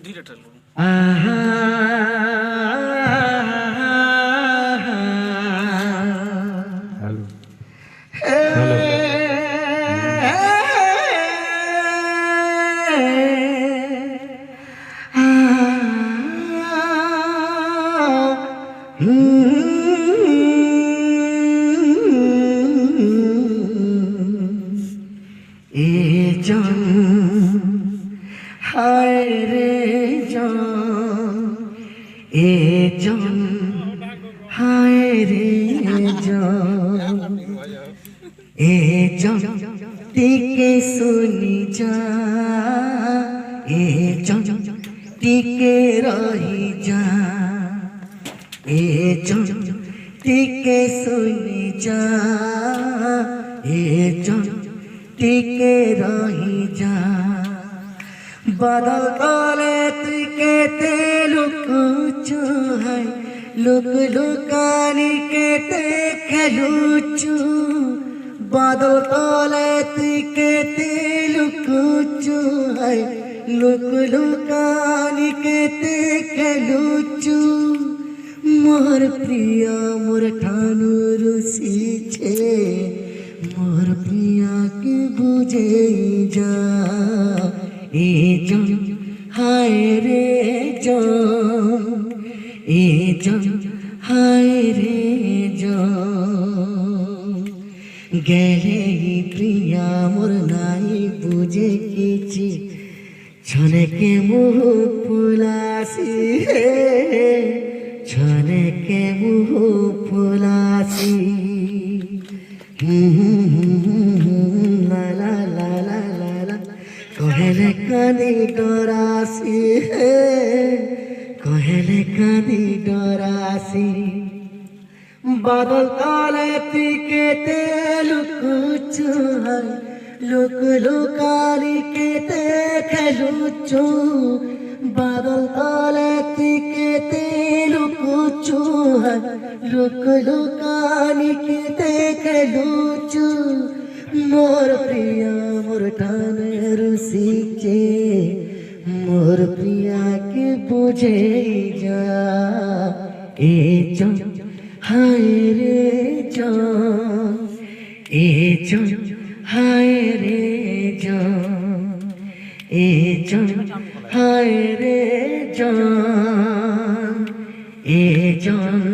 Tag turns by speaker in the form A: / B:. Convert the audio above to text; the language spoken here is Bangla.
A: ধীরে ঠেলো।
B: হ্যালো হ্যালো
C: এ জন হায় রে জন এ জন হায় রে জন এ জন টিকে শুনি যা এ জন টিকে রহি যা এ জন টিকে শুনি যা এ জন টিকে রহি যা বাদল তলে তুই কেতে লুকুচু হাই লুক লুকানি কেতে খেলুচু বাদল তলে তুই কেতে লুকুচু হাই লুক লুকানি কেতে খেলুচু মোর প্রিয় মোর ঠানু রুষিছে মোর প্রিয়াকে বুঝে যা এ জন হায় রে জন এ জন হায় রে জন গেলে প্রিয়া মোর নাই বুঝে কিছু ছনেকে মুহ ফুলাসি ছনেকে মুহ ফুলাসি la la la la la la कहले कानी डरासी कहले कानी डरासी बादल काले तिके ते लुकुचु है लुक लुकानी के ते खेलुचु बादल काले तिके ते लुकुचु है लुक लुकानी के ते खेलुचु मोर प्रिया मोर ठाने रुसिचे मोर प्रिया के बुझे जा ए जन हाय रे जन ए जन हाय रे जन ए जन हाय रे जन ए जन